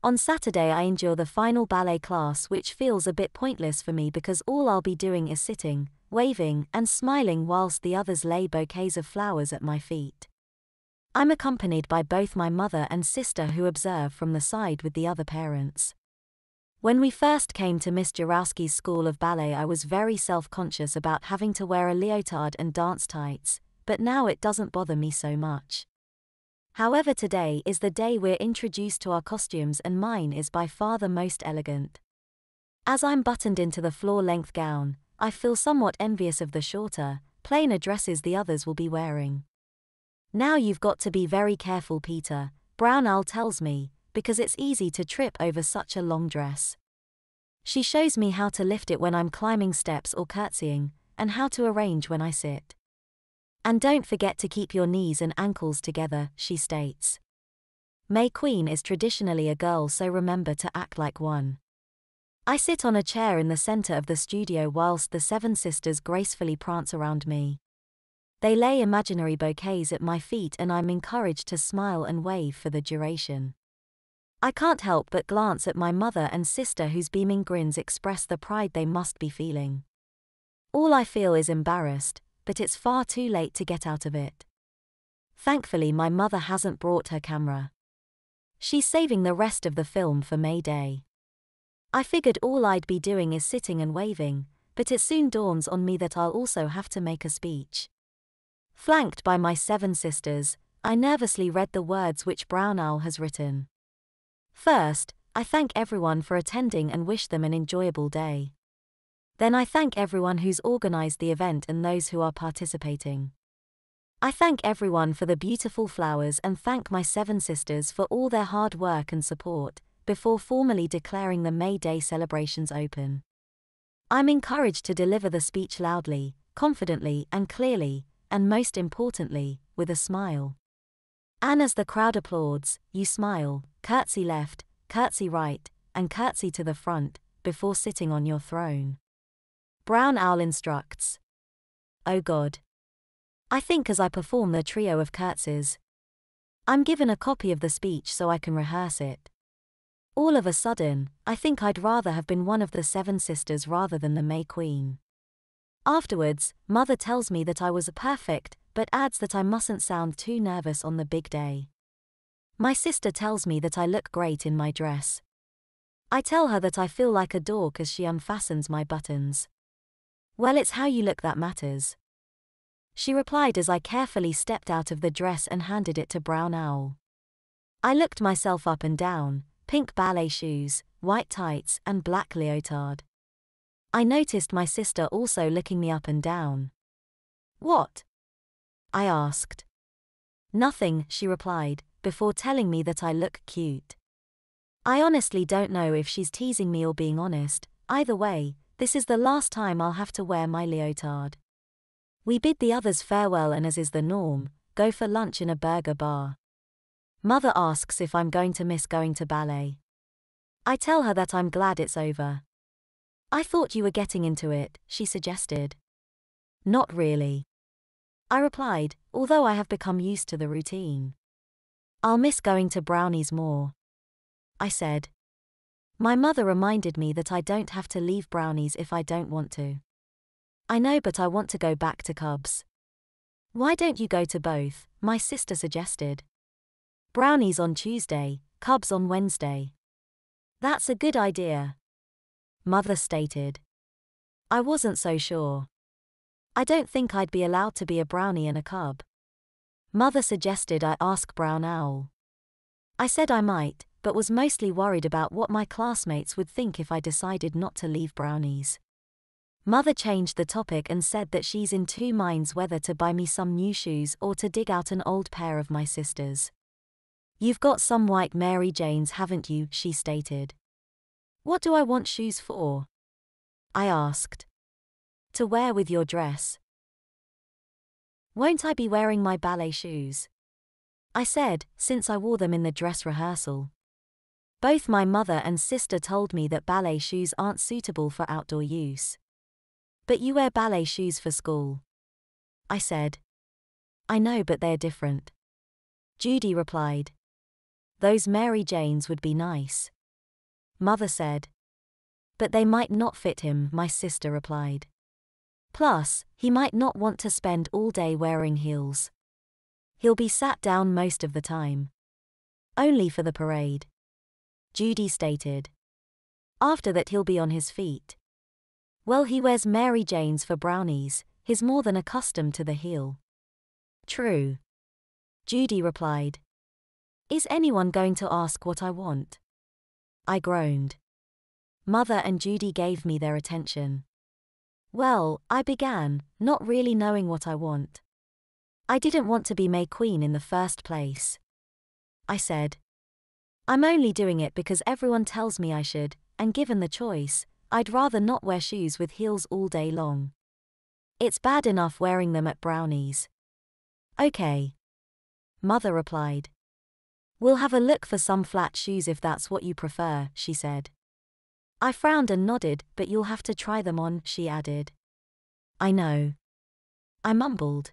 On Saturday I endure the final ballet class, which feels a bit pointless for me because all I'll be doing is sitting, waving, and smiling whilst the others lay bouquets of flowers at my feet. I'm accompanied by both my mother and sister, who observe from the side with the other parents. When we first came to Miss Jarowski's school of ballet, I was very self-conscious about having to wear a leotard and dance tights, but now it doesn't bother me so much. However, today is the day we're introduced to our costumes, and mine is by far the most elegant. As I'm buttoned into the floor-length gown, I feel somewhat envious of the shorter, plainer dresses the others will be wearing. "Now you've got to be very careful, Peter," Brown Owl tells me, because it's easy to trip over such a long dress. She shows me how to lift it when I'm climbing steps or curtsying, and how to arrange when I sit. "And don't forget to keep your knees and ankles together," she states. May Queen is traditionally a girl, so remember to act like one. I sit on a chair in the center of the studio whilst the 7 sisters gracefully prance around me. They lay imaginary bouquets at my feet, and I'm encouraged to smile and wave for the duration. I can't help but glance at my mother and sister, whose beaming grins express the pride they must be feeling. All I feel is embarrassed, but it's far too late to get out of it. Thankfully, my mother hasn't brought her camera. She's saving the rest of the film for May Day. I figured all I'd be doing is sitting and waving, but it soon dawns on me that I'll also have to make a speech. Flanked by my 7 sisters, I nervously read the words which Brown Owl has written. First, I thank everyone for attending and wish them an enjoyable day. Then I thank everyone who's organized the event and those who are participating. I thank everyone for the beautiful flowers and thank my 7 sisters for all their hard work and support, before formally declaring the May Day celebrations open. I'm encouraged to deliver the speech loudly, confidently and clearly, and most importantly, with a smile. And as the crowd applauds, you smile, curtsy left, curtsy right, and curtsy to the front, before sitting on your throne. Brown Owl instructs. Oh God. I think as I perform the trio of curtsies. I'm given a copy of the speech so I can rehearse it. All of a sudden, I think I'd rather have been one of the 7 sisters rather than the May Queen. Afterwards, Mother tells me that I was perfect, but adds that I mustn't sound too nervous on the big day. My sister tells me that I look great in my dress. I tell her that I feel like a dork as she unfastens my buttons. "Well, it's how you look that matters," she replied as I carefully stepped out of the dress and handed it to Brown Owl. I looked myself up and down: pink ballet shoes, white tights, and black leotard. I noticed my sister also looking me up and down. "What?" I asked. "Nothing," she replied, before telling me that I look cute. I honestly don't know if she's teasing me or being honest. Either way, this is the last time I'll have to wear my leotard. We bid the others farewell and, as is the norm, go for lunch in a burger bar. Mother asks if I'm going to miss going to ballet. I tell her that I'm glad it's over. "I thought you were getting into it," she suggested. "Not really," I replied, although I have become used to the routine. "I'll miss going to Brownies more," I said. My mother reminded me that I don't have to leave Brownies if I don't want to. "I know, but I want to go back to Cubs." "Why don't you go to both?" my sister suggested. "Brownies on Tuesday, Cubs on Wednesday." "That's a good idea," Mother stated. I wasn't so sure. I don't think I'd be allowed to be a brownie and a cub. Mother suggested I ask Brown Owl. I said I might, but was mostly worried about what my classmates would think if I decided not to leave Brownies. Mother changed the topic and said that she's in 2 minds whether to buy me some new shoes or to dig out an old pair of my sister's. "You've got some white Mary Janes, haven't you?" she stated. "What do I want shoes for?" I asked. "To wear with your dress." "Won't I be wearing my ballet shoes?" I said, since I wore them in the dress rehearsal. Both my mother and sister told me that ballet shoes aren't suitable for outdoor use. "But you wear ballet shoes for school," I said. "I know, but they're different," Judy replied. Those Mary Janes would be nice, Mother said. But they might not fit him, my sister replied. Plus, he might not want to spend all day wearing heels. He'll be sat down most of the time. Only for the parade, Judy stated. After that he'll be on his feet. Well, he wears Mary Janes for brownies, he's more than accustomed to the heel. True, Judy replied. Is anyone going to ask what I want? I groaned. Mother and Judy gave me their attention. Well, I began, not really knowing what I want. I didn't want to be May Queen in the first place. I said. I'm only doing it because everyone tells me I should, and given the choice, I'd rather not wear shoes with heels all day long. It's bad enough wearing them at brownies. Okay, Mother replied. We'll have a look for some flat shoes if that's what you prefer, she said. I frowned and nodded, but you'll have to try them on, she added. I know, I mumbled.